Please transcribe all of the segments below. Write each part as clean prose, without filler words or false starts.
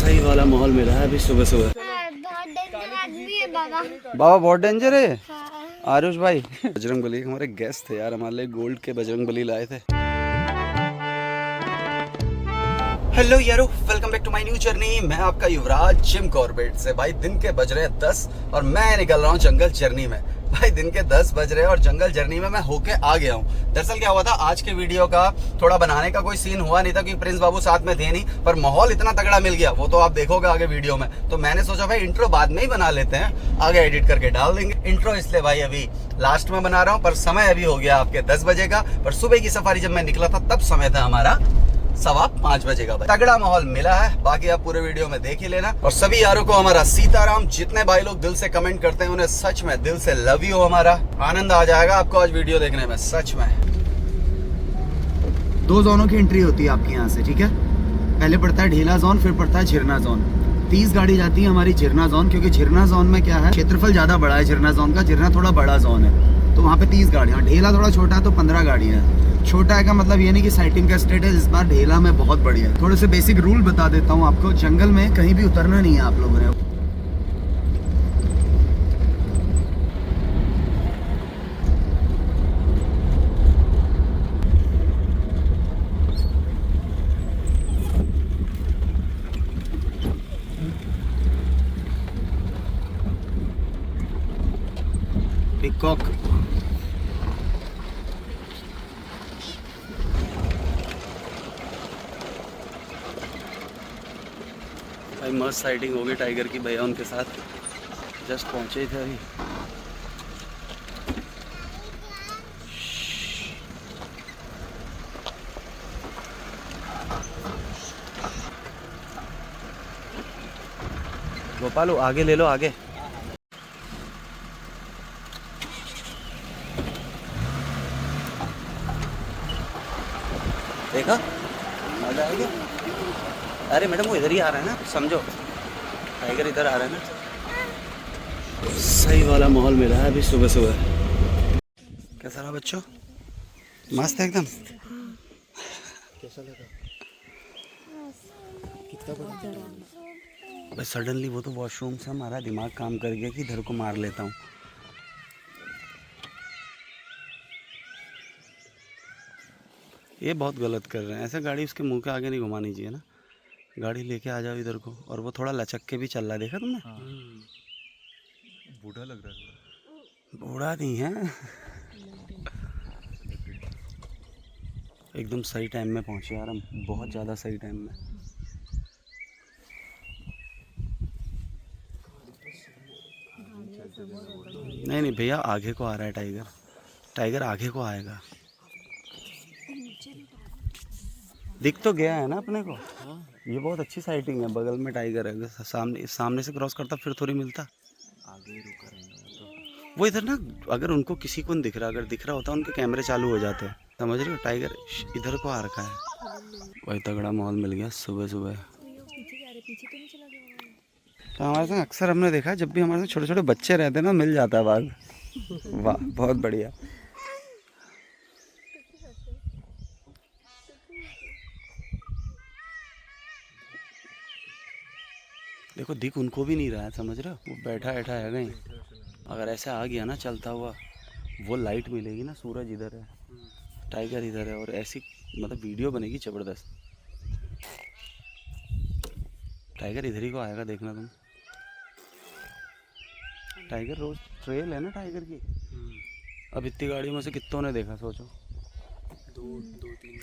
सही वाला माहौल मिला है अभी सुबह सुबह। बहुत डेंजर आदमी है बाबा। बाबा बहुत डेंजर है। हाँ। आरुष भाई बजरंग बली हमारे गेस्ट थे यार, हमारे लिए गोल्ड के बजरंग बली लाए थे। हेलो यारो, welcome back to my new journey. मैं आपका युवराज जिम कॉर्बेट से। भाई दिन के बज रहे हैं 10 और मैं निकल रहा हूँ जंगल जर्नी में। भाई दिन के 10 बज रहे हैं और जंगल जर्नी में मैं होके आ गया हूँ। दरअसल क्या हुआ था, आज के वीडियो का थोड़ा बनाने का कोई सीन हुआ नहीं था क्योंकि प्रिंस बाबू साथ में थे नहीं, पर माहौल इतना तगड़ा मिल गया, वो तो आप देखोगे आगे वीडियो में। तो मैंने सोचा भाई इंट्रो बाद में ही बना लेते हैं, आगे एडिट करके डाल देंगे। इंट्रो इसलिए भाई अभी लास्ट में बना रहा हूँ, पर समय अभी हो गया आपके 10 बजे का। पर सुबह की सफारी जब मैं निकला था तब समय था हमारा 5:15 बजे का। तगड़ा माहौल मिला है, बाकी आप पूरे वीडियो में देख ही लेना। और सभी यारों को हमारा सीताराम। जितने भाई लोग दिल से कमेंट करते हैं उन्हें सच में दिल से लव यू। हमारा आनंद आ जाएगा आपको आज वीडियो देखने में, सच में। 2 जोनों की एंट्री होती है आपके यहाँ से, ठीक है। पहले पड़ता है ढेला जोन, फिर पड़ता है झिरना जोन। 30 गाड़ी जाती है हमारी झिरना जोन, क्योंकि झिरना जोन में क्या है, क्षेत्रफल ज्यादा बड़ा है झिरना जोन का। झिरना थोड़ा बड़ा जोन है तो वहाँ पे 30 गाड़ियाँ। ढेला थोड़ा छोटा है तो 15 गाड़ियाँ हैं। छोटा है का मतलब ये नहीं कि साइटिंग का स्टेटस इस बार ढेला में बहुत बढ़िया है। थोड़े से बेसिक रूल बता देता हूँ आपको। जंगल में कहीं भी उतरना नहीं है आप लोगों ने। पिकॉक भाई मस्त साइटिंग होगी टाइगर की भैया उनके साथ। जस्ट पहुंचे ही थे अभी। गोपालू आगे ले लो, आगे। देखा मजा आएगा। अरे मैडम वो इधर ही आ रहा है ना, समझो टाइगर इधर आ रहा है ना। सही वाला माहौल मिला है अभी सुबह सुबह। कैसा रहा बच्चों? मस्त है एकदम। कैसा लगा? कितना बड़ा? बस सडनली वो तो वॉशरूम से हमारा दिमाग काम कर गया कि इधर को मार लेता हूँ। ये बहुत गलत कर रहे हैं, ऐसे गाड़ी उसके मुंह के आगे नहीं घुमानी चाहिए ना। गाड़ी लेके आ जाओ इधर को। और वो थोड़ा लचक के भी चल रहा है, देखा तुमने? बूढ़ा लग रहा है। बूढ़ा नहीं है, एकदम सही टाइम में पहुंचे यार हम, बहुत ज़्यादा सही टाइम में। नहीं नहीं भैया, आगे को आ रहा है टाइगर। टाइगर आगे को आएगा। दिख तो गया है ना अपने को। ये बहुत अच्छी साइटिंग है, बगल में टाइगर है। सामने से क्रॉस करता फिर थोड़ी मिलता। आगे रुका रहेगा वो इधर ना। अगर उनको किसी को नहीं दिख रहा, अगर दिख रहा होता उनके कैमरे चालू हो जाते, समझ रहे हो। टाइगर इधर को आ रखा है। वही तगड़ा माहौल मिल गया सुबह सुबह। तो हमारे साथ अक्सर हमने देखा है, जब भी हमारे साथ छोटे छोटे बच्चे रहते हैं ना, मिल जाता है बाघ। वाह बहुत बढ़िया। देखो दिख उनको भी नहीं रहा है, समझ रहे हो। वो बैठा बैठा है कहीं। अगर ऐसे आ गया ना चलता हुआ, वो लाइट मिलेगी ना, सूरज इधर है, टाइगर इधर है, और ऐसी मतलब वीडियो बनेगी ज़बरदस्त। टाइगर इधर ही को आएगा, देखना तुम। टाइगर रोज ट्रेल है ना टाइगर की। अब इतनी गाड़ियों में से कितनों ने देखा, सोचो। दो तीन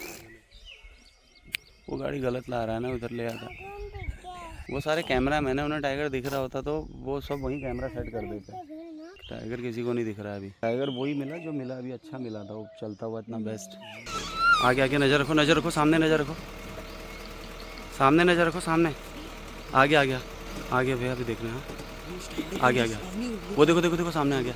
वो गाड़ी गलत ला रहा है ना, उधर ले आता। वो सारे कैमरा मैन है, उन्हें टाइगर दिख रहा होता तो वो सब वहीं कैमरा सेट कर देते। टाइगर किसी को नहीं दिख रहा है अभी। टाइगर वही मिला जो मिला अभी, अच्छा मिला था वो, चलता हुआ इतना बेस्ट। आगे आगे नज़र रखो, नज़र रखो सामने, नज़र रखो सामने, नज़र रखो सामने। आगे आ गया, आगे भैया अभी देखना है। आगे आ गया, वो देखो देखो देखो सामने आ गया।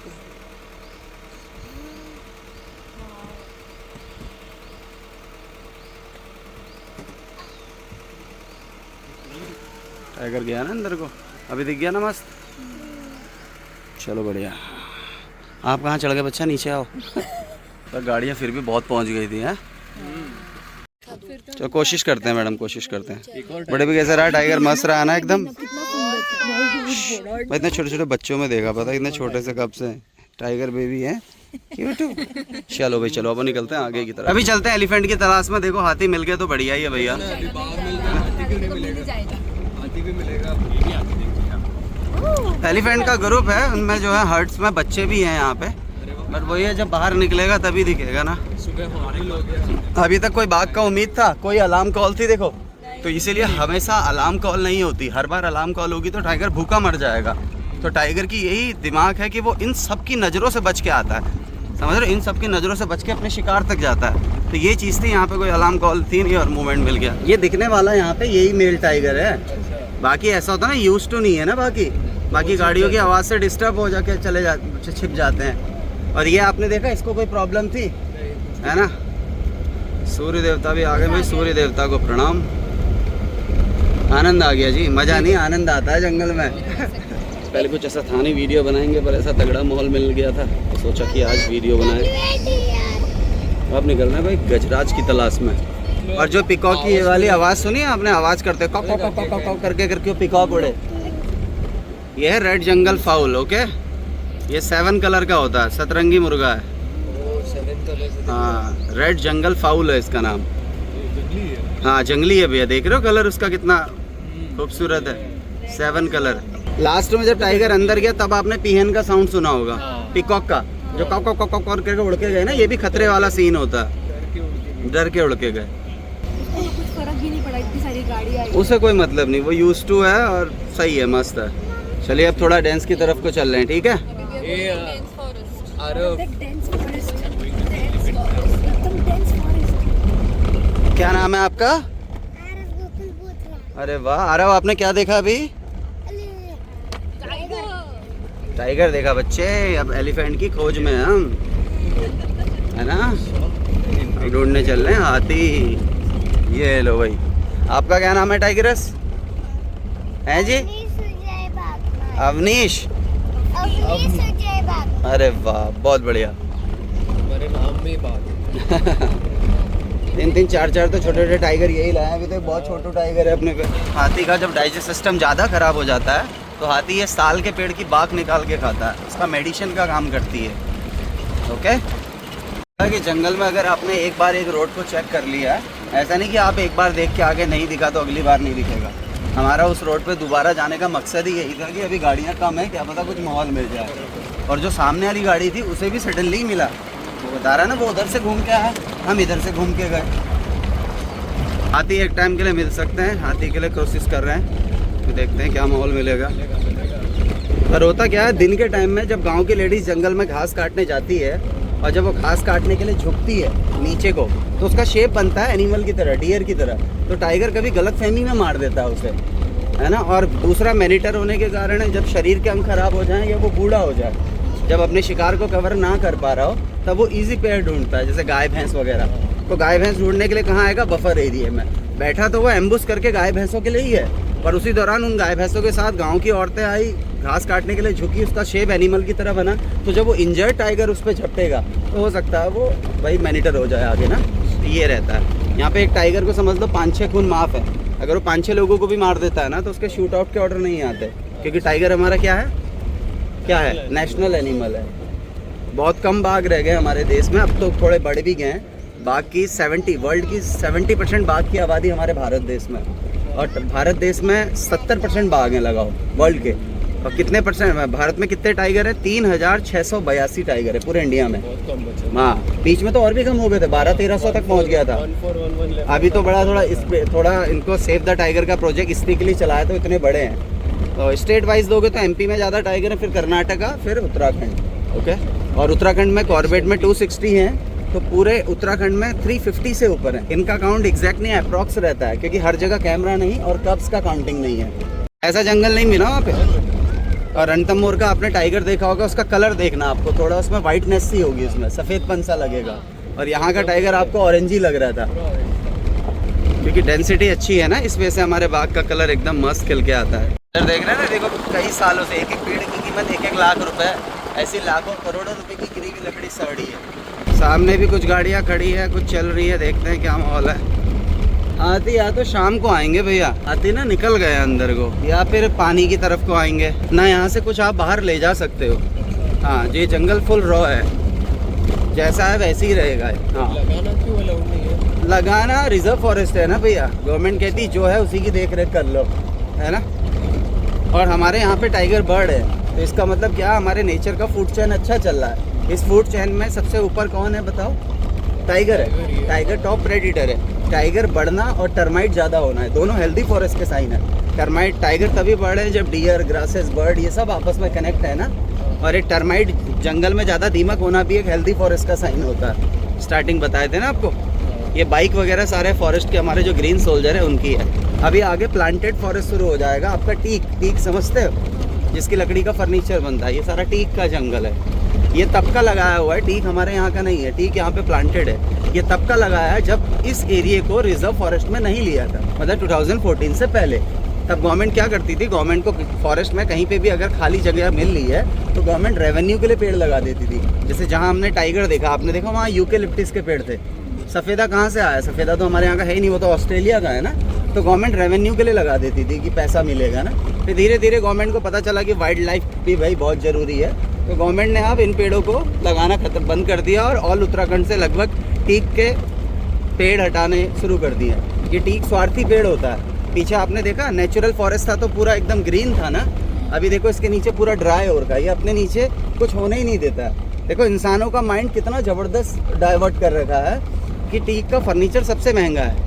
टाइगर गया ना अंदर को, अभी दिख गया ना मस्त। चलो बढ़िया। आप कहाँ चढ़ गए बच्चा, नीचे आओ। तो गाड़ियाँ फिर भी बहुत पहुँच गई थी हैं। चलो कोशिश करते हैं मैडम, कोशिश करते हैं। बड़े भी कैसे रहा टाइगर? मस्त रहा ना एकदम। मैं इतने छोटे छोटे बच्चों में देखा, पता इतने छोटे से कब से टाइगर बेबी है। क्यूट। चलो भाई चलो, अब निकलते हैं आगे की तरफ। अभी चलते हैं एलिफेंट की तलाश में। देखो हाथी मिल गए तो बढ़िया ही है भैया। एलिफेंट का ग्रुप है, उनमें जो है हर्ट्स में बच्चे भी हैं यहाँ पे, बट वही है जब बाहर निकलेगा तभी दिखेगा ना। अभी तक कोई बाघ का उम्मीद था, कोई अलार्म कॉल थी देखो, तो इसीलिए हमेशा अलार्म कॉल नहीं होती। हर बार अलार्म कॉल होगी तो टाइगर भूखा मर जाएगा। तो टाइगर की यही दिमाग है कि वो इन सब की नज़रों से बच के आता है, समझ रहे हो? इन सब की नज़रों से बच के अपने शिकार तक जाता है। तो ये चीज़ थी, यहाँ पे कोई अलार्म कॉल थी नहीं और मूवमेंट मिल गया। ये दिखने वाला यहाँ पे यही मेल टाइगर है। बाकी ऐसा होता है ना, यूज टू नहीं है ना, बाकी गाड़ियों की आवाज़ से डिस्टर्ब हो जाके छिप जाते हैं। और ये आपने देखा, इसको कोई प्रॉब्लम थी है ना। सूर्य देवता भी आ गए भाई, सूर्य देवता को प्रणाम। आनंद आ गया जी, मज़ा नहीं आनंद आता है जंगल में। पहले कुछ ऐसा था नहीं वीडियो बनाएंगे, पर ऐसा तगड़ा माहौल मिल गया था तो सोचा कि आज वीडियो बनाए। अब निकलना है भाई गजराज की तलाश में। और जो पिकॉक की ये वाली आवाज़ सुनी है आपने, आवाज़ करते cock cock cock cock cock करके पिकॉक उड़े। ये है रेड जंगल फाउल। ओके, ये 7 कलर का होता है, सतरंगी मुर्गा है। हाँ, रेड जंगल फाउल है इसका नाम। हाँ जंगली है भैया, देख रहे हो कलर उसका कितना खूबसूरत है, 7 कलर। लास्ट में जब टाइगर अंदर गया तब आपने पीहन का साउंड सुना होगा, पिकॉक का, जो कॉक कॉक कॉक कॉक करके उड़ के गए ना। ये भी खतरे वाला सीन होता है, डर के उड़ के गए। कुछ फर्क भी नहीं पड़ा, इतनी सारी गाड़ी आई। उसे कोई मतलब नहीं, वो यूज टू है और सही है, मस्त है। चलिए अब थोड़ा डेंस की तरफ को चल रहे हैं, ठीक है। क्या नाम है आपका? अरे वाह आरव, आपने क्या देखा अभी? टाइगर देखा बच्चे। अब एलिफेंट की खोज में हम, है ना, ढूंढने चल रहे हैं हाथी। ये लो भाई, आपका क्या नाम है टाइगरस? हैं जी? अवनीश। अरे वाह बहुत बढ़िया। हमारे नाम में बात। 3-3 4-4 तो छोटे छोटे टाइगर यही लाए। अभी तो बहुत छोटा टाइगर है अपने पे। हाथी का जब डाइजेस्ट सिस्टम ज़्यादा खराब हो जाता है तो हाथी ये साल के पेड़ की बाग निकाल के खाता है, उसका मेडिसिन का काम करती है। ओके, कि जंगल में अगर आपने एक बार एक रोड को चेक कर लिया है, ऐसा नहीं कि आप एक बार देख के आगे नहीं दिखा तो अगली बार नहीं दिखेगा। हमारा उस रोड पे दोबारा जाने का मकसद ही यही था कि अभी गाड़ियाँ कम है, क्या पता कुछ माहौल मिल जाए। और जो सामने वाली गाड़ी थी उसे भी सडनली मिला, वो बता रहा है ना, वो उधर से घूम के आया, हम इधर से घूम के गए। हाथी एक टाइम के लिए मिल सकते हैं, हाथी के लिए कोशिश कर रहे हैं, तो देखते हैं क्या माहौल मिलेगा। पर होता क्या है, दिन के टाइम में जब गांव की लेडीज जंगल में घास काटने जाती है और जब वो घास काटने के लिए झुकती है नीचे को, तो उसका शेप बनता है एनिमल की तरह, डियर की तरह। तो टाइगर कभी गलतफहमी में मार देता है उसे, है ना। और दूसरा मैनिटर होने के कारण जब शरीर के अंग खराब हो जाए या वो बूढ़ा हो जाए, जब अपने शिकार को कवर ना कर पा रहा हो, तब वो इजी पेयर ढूंढता है, जैसे गाय भैंस वगैरह। तो गाय भैंस ढूंढने के लिए कहाँ आएगा? बफर एरिया में बैठा, तो वो एम्बुश करके गाय भैंसों के लिए ही है। पर उसी दौरान उन गाय भैंसों के साथ गांव की औरतें आई, घास काटने के लिए झुकी, उसका शेप एनिमल की तरह बना। तो जब वो इंजर्ड टाइगर उस पर झपटेगा तो हो सकता है वो भाई मैनिटर हो जाए आगे ना। ये रहता है यहाँ पे। एक टाइगर को समझ लो 5-6 खून माफ़ है। अगर वो 5-6 लोगों को भी मार देता है ना तो उसके शूट आउट के ऑर्डर नहीं आते, क्योंकि टाइगर हमारा क्या है, नेशनल एनिमल है। बहुत कम बाघ रह गए हमारे देश में, अब तो थोड़े बढ़ भी गए हैं। बाघ की वर्ल्ड की 70% बाघ की आबादी हमारे भारत देश में, और भारत देश में 70% बाघ हैं लगाओ वर्ल्ड के। और कितने परसेंट भारत में कितने टाइगर है? 3682 टाइगर है पूरे इंडिया में। हाँ, बीच में तो और भी कम हो गए थे, 1200-1300 तक पहुंच गया था। अभी तो बड़ा थोड़ा इनको सेव द टाइगर का प्रोजेक्ट इसलिए के लिए चलाया, तो इतने बड़े हैं। तो स्टेट वाइज दोगे तो एमपी में ज़्यादा टाइगर है, फिर कर्नाटका, फिर उत्तराखंड। ओके, और उत्तराखंड में कॉर्बेट में 260 हैं, तो पूरे उत्तराखंड में 350 से ऊपर है। इनका काउंट एग्जैक्ट नहीं, अप्रॉक्स रहता है, क्योंकि हर जगह कैमरा नहीं और कब्स का काउंटिंग नहीं है। ऐसा जंगल नहीं मिला वहाँ पे। और रणथंभौर का आपने टाइगर देखा होगा, उसका कलर देखना आपको, थोड़ा उसमें वाइटनेस सी होगी, उसमें सफ़ेदपन सा लगेगा। और यहाँ का टाइगर आपको ऑरेंज ही लग रहा था, क्योंकि डेंसिटी अच्छी है ना, इस वजह से हमारे बाघ का कलर एकदम मस्त खिल के आता है। इधर देख रहे हैं ना, देखो कई सालों से एक पेड़ की कीमत 1-1 लाख रुपए, ऐसी लाखों करोड़ों रुपए की गिरी हुई लकड़ी सड़ी है। सामने भी कुछ गाड़ियाँ खड़ी है, कुछ चल रही है, देखते हैं क्या माहौल है। आते या तो शाम को आएंगे भैया, आते ना निकल गए अंदर को, या फिर पानी की तरफ को आएंगे ना। यहाँ से कुछ आप बाहर ले जा सकते हो। हाँ, ये जंगल फुल रॉ है, जैसा है वैसे ही रहेगा। हाँ, लगाना क्यों अलाउड नहीं है? लगाना रिजर्व फॉरेस्ट है ना भैया, गवर्नमेंट कहती जो है उसी की देख रेख कर लो, है ना। और हमारे यहाँ पे टाइगर बर्ड है, तो इसका मतलब क्या, हमारे नेचर का फूड चेन अच्छा चल रहा है। इस फूड चेन में सबसे ऊपर कौन है बताओ? टाइगर है। टाइगर टॉप प्रेडिटर है। टाइगर बढ़ना और टर्माइट ज़्यादा होना है, दोनों हेल्दी फॉरेस्ट के साइन है। टर्माइट टाइगर तभी बढ़ है जब डियर, ग्रासेस, बर्ड ये सब आपस में कनेक्ट है ना। और एक टर्माइट जंगल में ज़्यादा दीमक होना भी एक हेल्दी फॉरेस्ट का साइन होता है। स्टार्टिंग बताए थे ना आपको। ये बाइक वगैरह सारे फॉरेस्ट के हमारे जो ग्रीन सोल्जर है उनकी है। अभी आगे प्लांटेड फॉरेस्ट शुरू हो जाएगा आपका। टीक समझते हो, जिसकी लकड़ी का फर्नीचर बनता है, ये सारा टीक का जंगल है। ये तब का लगाया हुआ है, टीक हमारे यहाँ का नहीं है, टीक यहाँ पे प्लांटेड है। ये तब का लगाया है जब इस एरिया को रिजर्व फॉरेस्ट में नहीं लिया था, मतलब 2014 से पहले। तब गवर्नमेंट क्या करती थी, गवर्नमेंट को फॉरेस्ट में कहीं पे भी अगर खाली जगह मिल रही है तो गवर्नमेंट रेवेन्यू के लिए पेड़ लगा देती थी। जैसे जहाँ हमने टाइगर देखा, आपने देखा वहाँ यूकेलिप्टिस के पेड़ थे। सफ़ेदा कहाँ से आया? सफ़ेदा तो हमारे यहाँ का है ही नहीं, वो तो ऑस्ट्रेलिया का है ना। तो गवर्नमेंट रेवेन्यू के लिए लगा देती थी कि पैसा मिलेगा ना। फिर धीरे धीरे गवर्नमेंट को पता चला कि वाइल्ड लाइफ भी भाई बहुत ज़रूरी है, तो गवर्नमेंट ने अब इन पेड़ों को लगाना खत्म बंद कर दिया और ऑल उत्तराखंड से लगभग टीक के पेड़ हटाने शुरू कर दिए। ये टीक स्वार्थी पेड़ होता है। पीछे आपने देखा नेचुरल फॉरेस्ट था तो पूरा एकदम ग्रीन था ना, अभी देखो इसके नीचे पूरा ड्राई हो रखा है। ये अपने नीचे कुछ होने ही नहीं देता। देखो इंसानों का माइंड कितना ज़बरदस्त डाइवर्ट कर रखा है कि टीक का फर्नीचर सबसे महंगा है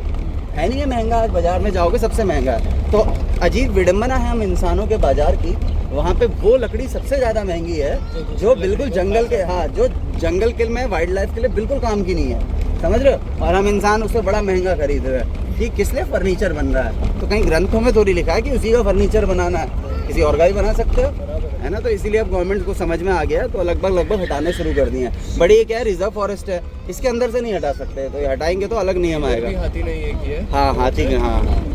नहीं? ये महंगा, आज बाज़ार में जाओगे सबसे महंगा है। तो अजीब विडम्बना है हम इंसानों के बाज़ार की, वहाँ पे वो लकड़ी सबसे ज़्यादा महंगी है जो बिल्कुल जंगल के, हाँ, जो जंगल के में वाइल्ड लाइफ के लिए बिल्कुल काम की नहीं है, समझ रहे हो। और हम इंसान उससे बड़ा महंगा खरीद रहे हैं कि किस लिए फर्नीचर बन रहा है। तो कहीं ग्रंथों में थोड़ी लिखा है कि उसी का फर्नीचर बनाना है, किसी और का भी बना सकते हो, है ना। तो इसीलिए अब गवर्नमेंट को समझ में आ गया, तो लगभग हटाने शुरू कर दिए हैं। बड़ी ये क्या है, रिजर्व फॉरेस्ट है, इसके अंदर से नहीं हटा सकते, तो ये हटाएंगे तो अलग नियम आएगा। हाथी नहीं है कि है? हाँ, हाथी, हाँ।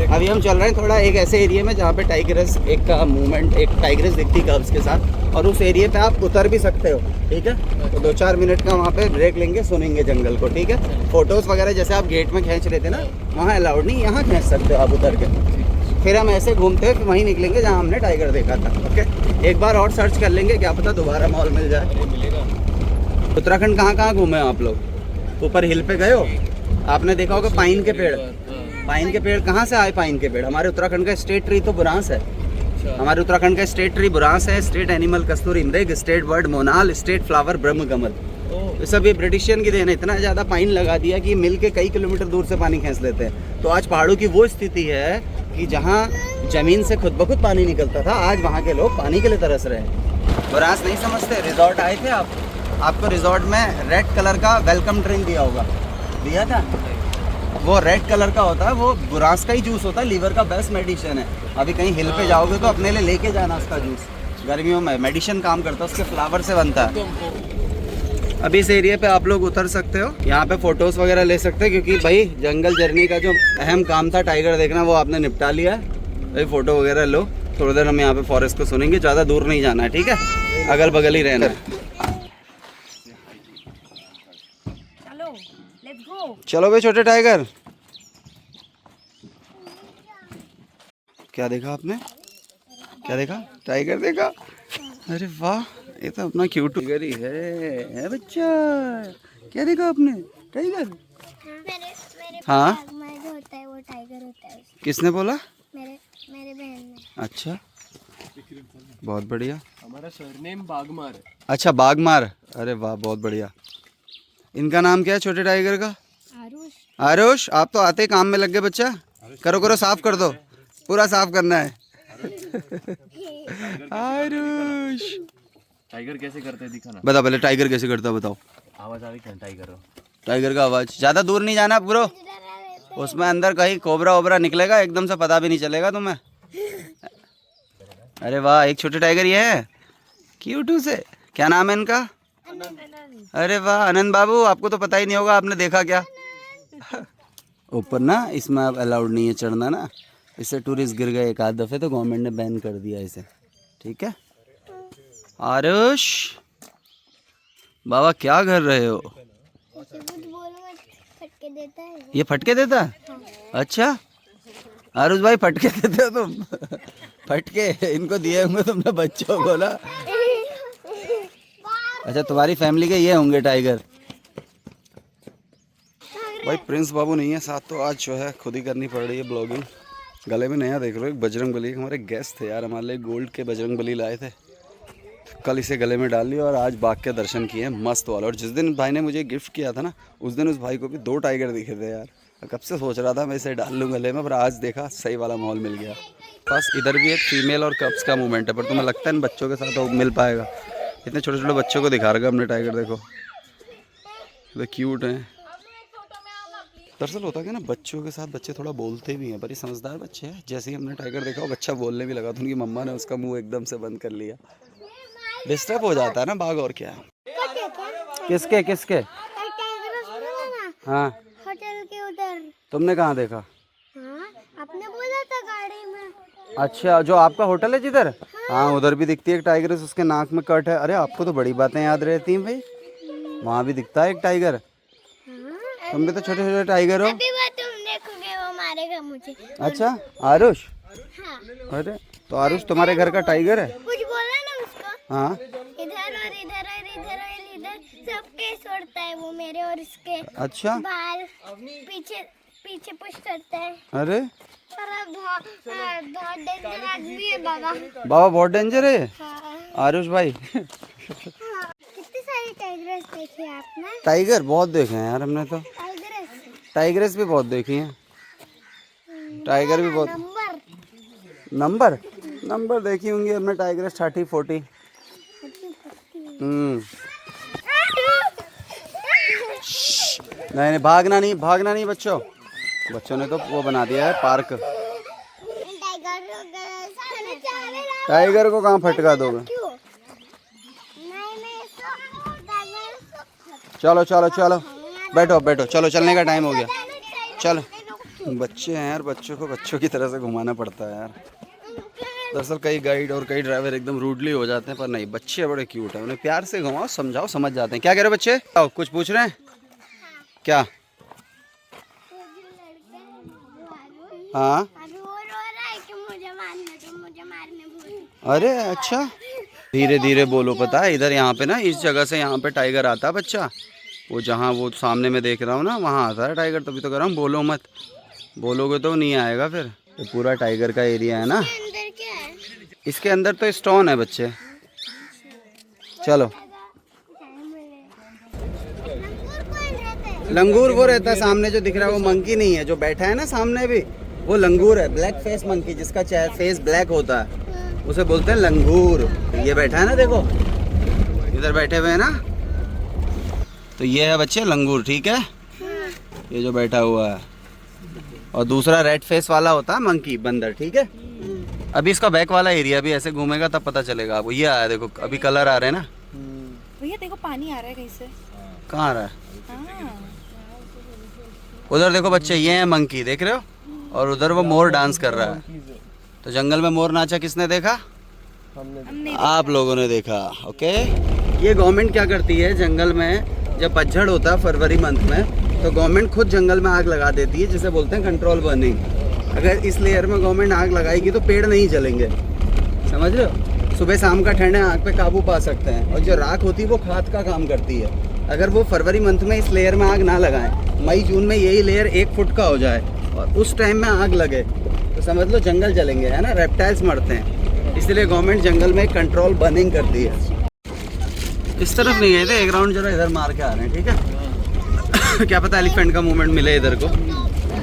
अभी हम चल रहे हैं थोड़ा एक ऐसे एरिया में जहाँ पे टाइगरस एक का मूवमेंट, एक टाइगरस दिखती कब्स के साथ, और उस एरिया पे आप उतर भी सकते हो, ठीक है। तो 2-4 मिनट का वहाँ पे ब्रेक लेंगे, सुनेंगे जंगल को, ठीक है। फोटोज़ वगैरह जैसे आप गेट में खींच रहे थे ना, वहाँ अलाउड नहीं, यहाँ खींच सकते हो आप उतर के। फिर हम ऐसे घूमते हैं, फिर वहीं निकलेंगे जहाँ हमने टाइगर देखा था। ओके, एक बार और सर्च कर लेंगे, क्या पता दोबारा मॉल मिल जाए। मिलेगा। उत्तराखंड कहाँ घूमे हो आप लोग? ऊपर हिल पे गए हो? आपने देखा होगा पाइन के पेड़। पाइन के पेड़ कहाँ से आए? पाइन के पेड़ हमारे उत्तराखंड का स्टेट ट्री तो बुरांस है। हमारे उत्तराखंड का स्टेट ट्री बुरांस है, स्टेट एनिमल कस्तूरी मृग, स्टेट बर्ड मोनाल, स्टेट फ्लावर ब्रह्म कमल। तो सब ये ब्रिटिशियन की देन है। इतना ज़्यादा पाइन लगा दिया कि मिल के कई किलोमीटर दूर से पानी खींच लेते हैं। तो आज पहाड़ों की वो स्थिति है कि जहाँ ज़मीन से खुद ब खुद पानी निकलता था, आज वहाँ के लोग पानी के लिए तरस रहे हैं। बुरांस नहीं समझते? रिजॉर्ट आए थे आप, आपको रिजॉर्ट में रेड कलर का वेलकम ड्रिंक दिया होगा, दिया था? वो रेड कलर का होता है, वो बुरांस का ही जूस होता है, लीवर का बेस्ट मेडिसिन है। अभी कहीं हिल पे जाओगे तो अपने लिए लेके जाना उसका जूस, गर्मियों में मेडिसिन काम करता है, उसके फ्लावर से बनता है। अभी इस एरिया पे आप लोग उतर सकते हो, यहाँ पे फोटोज़ वगैरह ले सकते हैं, क्योंकि भाई जंगल जर्नी का जो अहम काम था टाइगर देखना, वो आपने निपटा लिया है। भाई फ़ोटो वगैरह लो, थोड़ी देर हम यहाँ पे फॉरेस्ट को सुनेंगे, ज़्यादा दूर नहीं जाना है, ठीक है, अगल बगल ही रहना है। चलो भाई छोटे टाइगर। क्या देखा आपने? क्या देखा? टाइगर देखा? अरे वाह, ये तो अपना क्यूट टाइगर ही है बच्चा। क्या देखा आपने? टाइगर? मेरे हाँ, बाग में जो होता है वो टाइगर होता है। किसने बोला? मेरे बहन ने। अच्छा, बहुत बढ़िया। हमारा सरनेम बागमार है। अच्छा, बागमार। अरे वाह, बहुत बढ़िया। इनका नाम क्या है छोटे टाइगर का? आरुष। आरुष, आप तो आते ही काम में लग गए बच्चा। करो साफ कर दो, पूरा साफ करना है। आरुष, टाइगर कैसे करते हैं दिखाना। बता पहले, टाइगर कैसे करता है बताओ। आवाज आ रही है टाइगर। टाइगर का आवाज, ज़्यादा दूर नहीं जाना ब्रो, उसमें अंदर कहीं कोबरा वोबरा निकलेगा, एकदम से पता भी नहीं चलेगा तुम्हें। अरे वाह, एक छोटे टाइगर ये है, क्यूटू से। क्या नाम है इनका? अरे वाह, आनंद बाबू, आपको तो पता ही नहीं होगा, आपने देखा क्या? ऊपर ना इसमें अब अलाउड नहीं है चढ़ना ना, इससे टूरिस्ट गिर गए एक आध दफ़े, तो गवर्नमेंट ने बैन कर दिया इसे, ठीक है। आरुष बाबा क्या कर रहे हो? कुछ बोलो मत, फटके फटके देता है। ये फटके देता है? अच्छा आरुष भाई फटके देते हो तुम? फटके इनको दिए होंगे तुमने बच्चों को ना। अच्छा तुम्हारी फैमिली के ये होंगे टाइगर। भाई प्रिंस बाबू नहीं है साथ तो आज जो है खुद ही करनी पड़ रही है ब्लॉगिंग। गले में नया देख लो एक बजरंग बली, हमारे गेस्ट थे यार, हमारे लिए गोल्ड के बजरंग बली लाए थे, कल इसे गले में डाल लिया और आज बाघ के दर्शन किए हैं मस्त वाला। और जिस दिन भाई ने मुझे गिफ्ट किया था ना उस दिन उस भाई को भी 2 टाइगर दिखे थे यार। कब से सोच रहा था मैं इसे डाल लूँ गले में, पर आज देखा सही वाला माहौल मिल गया। बस इधर भी एक फीमेल और कप्स का मूवमेंट है, पर तुम्हें लगता है इन बच्चों के साथ वो मिल पाएगा? इतने छोटे छोटे बच्चों को दिखा रखा हमने टाइगर, देखो तो क्यूट हैं। दरअसल होता क्या ना, बच्चों के साथ बच्चे थोड़ा बोलते भी हैं, पर ये समझदार बच्चे हैं। जैसे ही हमने टाइगर देखा वो बच्चा बोलने भी लगा तो उनकी मम्मा ने उसका मुंह एकदम से बंद कर लिया। डिस्टर्ब हो जाता है ना बाघ, और क्या। किसके किसके? हाँ होटल के उधर। तुमने कहाँ देखा? हाँ आपने बोला था गाड़ी में। अच्छा जो आपका होटल है जिधर? हाँ उधर भी दिखती है एक टाइगर, उसके नाक में कट है। अरे आपको तो बड़ी बातें याद रहती हैं भाई, वहाँ भी दिखता है एक टाइगर। तुम भी तो छोटे छोटे टाइगर हो। अभी बात तुम देखोगे वो मारेगा मुझे। अच्छा आरुष? हाँ। अरे तो आरुष तुम्हारे घर का टाइगर है? कुछ बोला ना उसको। हाँ इधर और इधर और इधर और इधर सबके छोड़ता है वो, मेरे और इसके अच्छा बाल पीछे पीछे पुश करता है। अरे बहुत डेंजर आदमी है बाबा। बाबा बहुत डेंजर है हाँ। आरुष भाई। हाँ। कितनी सारी टाइगर्स देखी आपने? टाइगर बहुत देखे हैं यार हमने तो, टाइगर्स भी बहुत देखी हैं, टाइगर भी बहुत। नंबर नंबर देखी होंगी हमने टाइगर 30-40। नहीं नहीं भागना नहीं, भागना नहीं बच्चों। बच्चों ने तो वो बना दिया है पार्क। टाइगर को कहाँ फटका दोगे? चलो चलो चलो बैठो बैठो, चलो चलने का टाइम हो गया, चलो। बच्चे हैं यार, बच्चों को बच्चों की तरह से घुमाना पड़ता है यार। दरअसल कई गाइड और कई ड्राइवर एकदम रूडली हो जाते हैं, पर नहीं बच्चे बड़े क्यूट हैं, उन्हें प्यार से घुमाओ समझाओ समझ जाते हैं। क्या कह रहे हो बच्चे? आओ कुछ पूछ रहे हैं क्या? हाँ अरे अच्छा धीरे धीरे बोलो, पता है इधर यहाँ पे ना इस जगह से यहाँ पे टाइगर आता है बच्चा, वो जहाँ वो सामने में देख रहा हूँ ना वहाँ आता है टाइगर। तभी तो कह रहा हूँ बोलो मत, बोलोगे तो नहीं आएगा फिर। ये पूरा टाइगर का एरिया है ना। अंदर क्या है? इसके अंदर तो स्टोन है बच्चे। चलो लंगूर वो रहता है सामने जो दिख रहा है, वो मंकी नहीं है। जो बैठा है ना सामने भी वो लंगूर है, ब्लैक फेस मंकी, जिसका फेस ब्लैक होता है उसे बोलते हैं लंगूर। ये बैठा है ना देखो, इधर बैठे हुए हैं ना, तो ये है बच्चे लंगूर, ठीक है। ये जो बैठा हुआ है, और दूसरा रेड फेस वाला होता है मंकी, बंदर, ठीक है। अभी इसका बैक वाला एरिया भी ऐसे घूमेगा तब पता चलेगा आपको। ये आया देखो, अभी कलर आ रहे हैं ना भैया, देखो पानी आ रहा है कहीं से। कहाँ आ रहा है? हाँ। उधर देखो बच्चे, ये है मंकी, देख रहे हो, और उधर वो मोर डांस कर रहा है। तो जंगल में मोर नाचा किसने देखा? हमने आप लोगों ने देखा, ओके। ये गवर्नमेंट क्या करती है, जंगल में जब पतझड़ होता है फरवरी मंथ में, तो गवर्नमेंट खुद जंगल में आग लगा देती है, जिसे बोलते हैं कंट्रोल बर्निंग। अगर इस लेयर में गवर्नमेंट आग लगाएगी तो पेड़ नहीं जलेंगे, समझ रहे हो। सुबह शाम का ठंड है, आग पे काबू पा सकते हैं। और जो राख होती है वो खाद का काम करती है। अगर वो फरवरी मंथ में इस लेयर में आग ना लगाएं, मई जून में यही लेयर 1 फुट का हो जाए और उस टाइम में आग लगे तो समझ लो जंगल जलेंगे, है ना, रेप्टाइल्स मरते हैं। इसलिए गवर्नमेंट जंगल में कंट्रोल बर्निंग करती है। इस तरफ नहीं गए थे, एक राउंड जरा इधर मार के आ रहे हैं, ठीक है। क्या पता एलिफेंट का मूवमेंट मिले इधर को।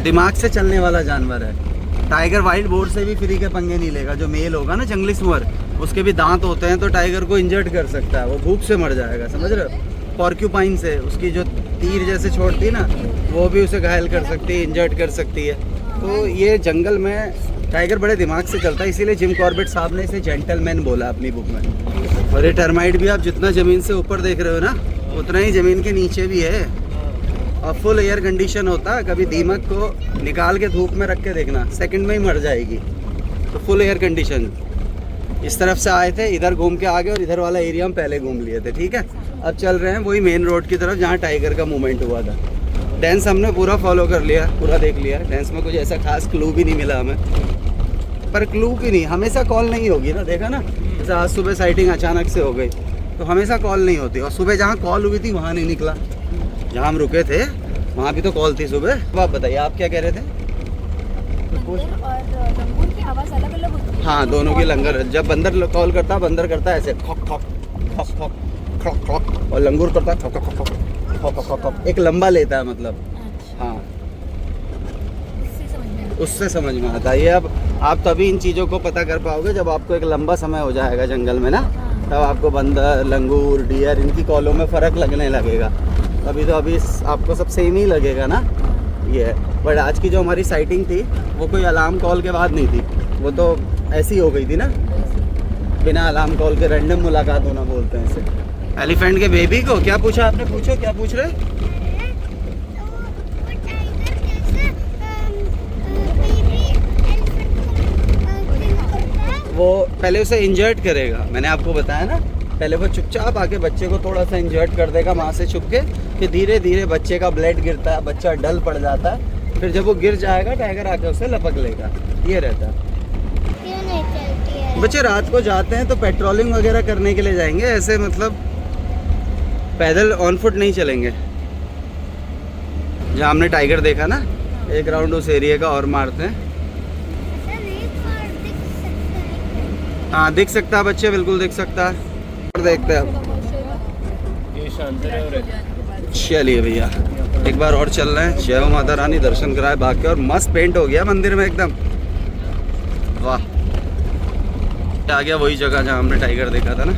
दिमाग से चलने वाला जानवर है। टाइगर वाइल्ड बोर से भी फ्री के पंगे नहीं लेगा। जो मेल होगा ना जंगली सुअर, उसके भी दांत होते हैं, तो टाइगर को इंजर्ड कर सकता है, वो भूख से मर जाएगा, समझ रहे हो। पॉर्क्यूपाइन से उसकी जो तीर जैसे छोड़ती है ना, वो भी उसे घायल कर सकती है, इंजर्ड कर सकती है। तो ये जंगल में टाइगर बड़े दिमाग से चलता है, इसीलिए जिम कॉर्बेट साहब ने इसे जेंटलमैन बोला अपनी बुक में। और ये टर्माइट भी आप जितना ज़मीन से ऊपर देख रहे हो ना, उतना ही ज़मीन के नीचे भी है। और फुल एयर कंडीशन होता है। कभी दीमक को निकाल के धूप में रख के देखना, सेकंड में ही मर जाएगी। तो फुल एयर कंडीशन। इस तरफ से आए थे, इधर घूम के आ गए, और इधर वाला एरिया हम पहले घूम लिए थे, ठीक है। अब चल रहे हैं वही मेन रोड की तरफ जहाँ टाइगर का मूवमेंट हुआ था। डांस हमने पूरा फॉलो कर लिया, पूरा देख लिया। डांस में कुछ ऐसा खास क्लू भी नहीं मिला हमें, पर क्लू भी नहीं, हमेशा कॉल नहीं होगी ना, देखा ना। जैसे आज सुबह साइटिंग अचानक से हो गई, तो हमेशा कॉल नहीं होती। और सुबह जहाँ कॉल हुई थी वहाँ नहीं निकला, जहाँ हम रुके थे वहाँ भी तो कॉल थी सुबह। अब आप बताइए, आप क्या कह रहे थे? बंदर और लंगूर की आवाज़ अलग अलग होती है। हाँ, दोनों की लंगर। जब बंदर कॉल करता है, बंदर करता है ऐसे खॉक खॉक खॉक खॉक खॉक खॉक, और लंगूर करता है खॉक खॉक खॉक खॉक खॉक खॉक, एक लंबा लेता है मतलब। हाँ, उससे समझ में आता है। ये अब आप तभी इन चीज़ों को पता कर पाओगे जब आपको एक लंबा समय हो जाएगा जंगल में ना, तब आपको बंदर, लंगूर, डियर, इनकी कॉलों में फ़र्क लगने लगेगा। अभी तो अभी आपको सब सेम ही लगेगा ना। ये है, बट आज की जो हमारी साइटिंग थी वो कोई अलार्म कॉल के बाद नहीं थी, वो तो ऐसी हो गई थी ना, बिना अलार्म कॉल के रैंडम मुलाकात होना बोलते हैं इसे। एलिफेंट के बेबी को क्या पूछा आपने? पूछो, क्या पूछ रहे? वो टाइगर कैसे बेबी एलिफेंट को किल करता है? वो पहले उसे इंजर्ट करेगा, मैंने आपको बताया ना। पहले वो चुपचाप आके बच्चे को थोड़ा सा इंजर्ट कर देगा वहाँ से छुप के, फिर धीरे धीरे बच्चे का ब्लड गिरता है, बच्चा डल पड़ जाता है, फिर जब वो गिर जाएगा टाइगर आके उसे लपक लेगा। ये रहता है। क्यों नहीं चलती है? बच्चे रात को जाते हैं तो पेट्रोलिंग वगैरह करने के लिए जाएंगे, ऐसे मतलब पैदल ऑन फुट नहीं चलेंगे। जहाँ हमने टाइगर देखा ना, एक राउंड उस एरिया का और मारते हैं। ऐसा नहीं पर दिख सकता है। हाँ, दिख सकता है बच्चे, बिल्कुल दिख सकता है। और देखते हैं अब। ये शांत है और चलिए भैया, एक बार और चल रहे हैं। जय हो माता रानी, दर्शन कराए भाग के, और मस्त पेंट हो गया मंदिर में एकदम, वाह। आ गया वही जगह जहाँ हमने टाइगर देखा था ना।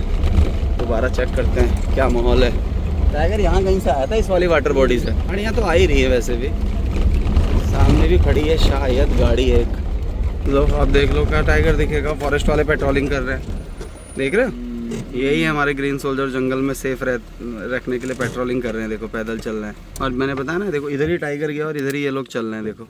दोबारा चेक करते हैं क्या माहौल है। टाइगर यहाँ कहीं से आया था, इस वाली वाटर बॉडी से। और यहाँ तो आ ही रही है वैसे भी, सामने भी खड़ी है शायद गाड़ी एक। लो आप देख लो, क्या टाइगर दिखेगा। फॉरेस्ट वाले पेट्रोलिंग कर रहे हैं, देख रहे हो? यही है हमारे ग्रीन सोल्जर, जंगल में सेफ रखने के लिए पेट्रोलिंग कर रहे हैं। देखो पैदल चल रहे हैं, और मैंने बताया ना, देखो इधर ही टाइगर गया और इधर ही ये लोग चल रहे हैं। देखो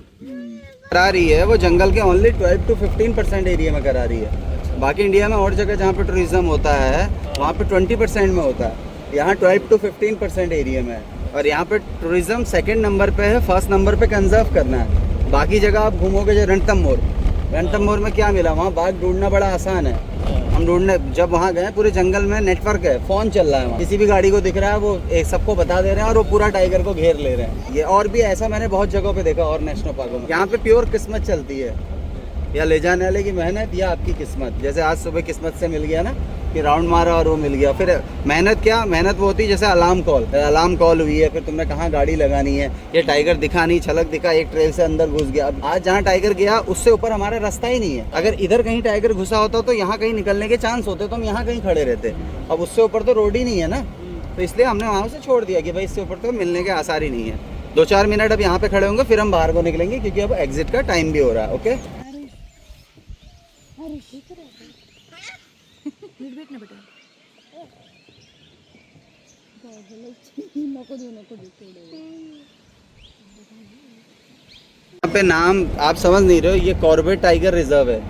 करा रही है वो, जंगल के ओनली 12 to 15% एरिया में करा रही है। बाकी इंडिया में और जगह जहाँ पे टूरिज्म होता है वहाँ पे 20% में होता है, यहाँ 12 to 15% एरिया में है। और यहाँ पे टूरिज्म सेकंड नंबर पे है, फर्स्ट नंबर पे कंजर्व करना है। बाकी जगह आप घूमोगे, जो रणथंभौर में क्या मिला, वहाँ बाघ ढूंढना बड़ा आसान है। हम ढूंढने जब वहाँ गए, पूरे जंगल में नेटवर्क है, फ़ोन चल रहा है वहाँ, किसी भी गाड़ी को दिख रहा है वो एक सबको बता दे रहे हैं, और वो पूरा टाइगर को घेर ले रहे हैं। ये और भी ऐसा मैंने बहुत जगहों पे देखा, और नेशनल पार्कों में। यहाँ पे प्योर किस्मत चलती है, या ले जाने वाले की मेहनत या आपकी किस्मत। जैसे आज सुबह किस्मत से मिल गया ना कि राउंड मारा और वो मिल गया। फिर मेहनत क्या, मेहनत वो होती है जैसे अलार्म कॉल हुई है, फिर तुमने कहाँ गाड़ी लगानी है, ये टाइगर दिखा नहीं, छलक दिखा, एक ट्रेल से अंदर घुस गया। अब आज जहाँ टाइगर गया उससे ऊपर हमारा रास्ता ही नहीं है। अगर इधर कहीं टाइगर घुसा होता तो यहाँ कहीं निकलने के चांस होते, तो हम यहाँ कहीं खड़े रहते। अब उससे ऊपर तो रोड ही नहीं है ना, तो इसलिए हमने वहाँ से छोड़ दिया कि भाई इससे ऊपर तो मिलने के आसार ही नहीं है। 2-4 मिनट अब यहाँ पे खड़े होंगे, फिर हम बाहर को निकलेंगे, क्योंकि अब एग्जिट का टाइम भी हो रहा है। ओके, यहाँ पे नाम आप समझ नहीं रहे हो, ये कॉर्बेट टाइगर रिजर्व है।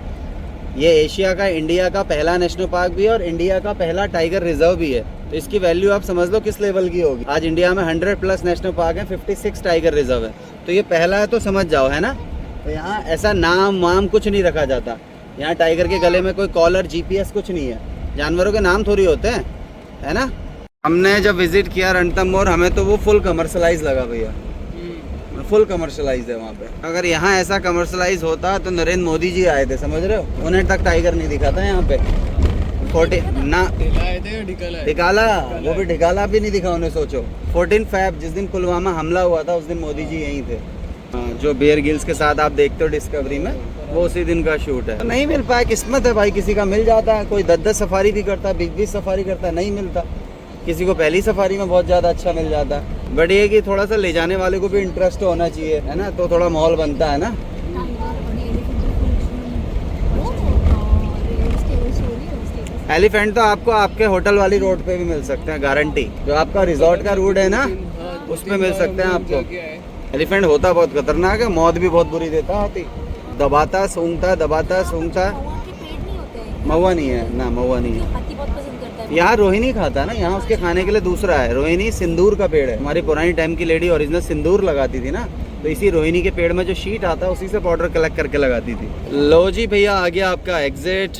ये एशिया का, इंडिया का पहला नेशनल पार्क भी है, और इंडिया का पहला टाइगर रिजर्व भी है। तो इसकी वैल्यू आप समझ लो किस लेवल की होगी। आज इंडिया में 100+ नेशनल पार्क है, 56 टाइगर रिजर्व है, तो ये पहला है, तो समझ जाओ, है ना। तो यहाँ ऐसा नाम वाम कुछ नहीं रखा जाता। यहाँ टाइगर के गले में कोई कॉलर, GPS कुछ नहीं है। जानवरों के नाम थोड़ी होते हैं, है ना। हमने जब विजिट किया रणथंभौर, हमें तो वो फुल कमर्शलाइज लगा भैया, फुल कमर्शलाइज है वहाँ पे। अगर यहाँ ऐसा कमर्शलाइज होता तो नरेंद्र मोदी जी आए थे, समझ रहे हो, उन्हें तक टाइगर नहीं दिखा था यहाँ पे। 40 ना ढिकाला, वो भी ढिकाला भी नहीं दिखा उन्हें। सोचो 14 फ़रवरी जिस दिन पुलवामा हमला हुआ था, उस दिन मोदी जी यहीं थे। जो बेयर गिल्स के साथ आप देखते हो डिस्कवरी में, वो उसी दिन का शूट है। तो नहीं मिल पाया, किस्मत है भाई, किसी का मिल जाता है। कोई 10-10 सफारी भी करता है, 20-20 सफारी करता है, नहीं मिलता। किसी को पहली सफारी में बहुत ज़्यादा अच्छा मिल जाता है। बट ये कि थोड़ा सा ले जाने वाले को भी इंटरेस्ट होना चाहिए, है ना, तो थोड़ा माहौल बनता है ना। एलिफेंट तो आपको आपके होटल वाली रोड पे भी मिल सकते हैं, गारंटी। जो आपका रिजॉर्ट का रूट है ना, उस पे मिल सकते हैं आपको। एलिफेंट होता बहुत खतरनाक है, मौत भी बहुत बुरी देता है हाथी। दबाता सूंघता, दबाता सूंघता। महुआ नहीं है ना, महुआ नहीं है। हाथी बहुत पसंद करता है यहाँ रोहिणी खाता है ना, यहाँ उसके खाने के लिए दूसरा है। रोहिणी सिंदूर का पेड़ है, हमारी पुरानी टाइम की लेडी ओरिजिनल सिंदूर लगाती थी ना, तो इसी रोहिणी के पेड़ में जो शीट आता है उसी से पाउडर कलेक्ट करके लगाती थी। लो जी भैया, आ गया आपका exit.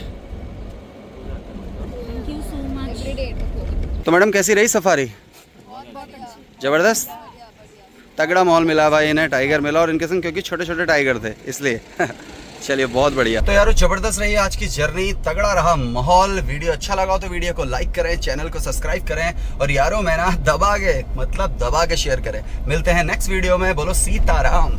Thank you so much. तो मैडम कैसी रही सफारी? जबरदस्त, तगड़ा मॉल मिला भाई इन्हें, टाइगर मिला, और इनके संग क्योंकि छोटे छोटे टाइगर थे इसलिए चलिए बहुत बढ़िया। तो यारो जबरदस्त रही आज की जर्नी, तगड़ा रहा माहौल। वीडियो अच्छा लगा हो तो वीडियो को लाइक करें, चैनल को सब्सक्राइब करें, और यारो मैं ना दबा के शेयर करें। मिलते हैं नेक्स्ट वीडियो में। बोलो सीताराम।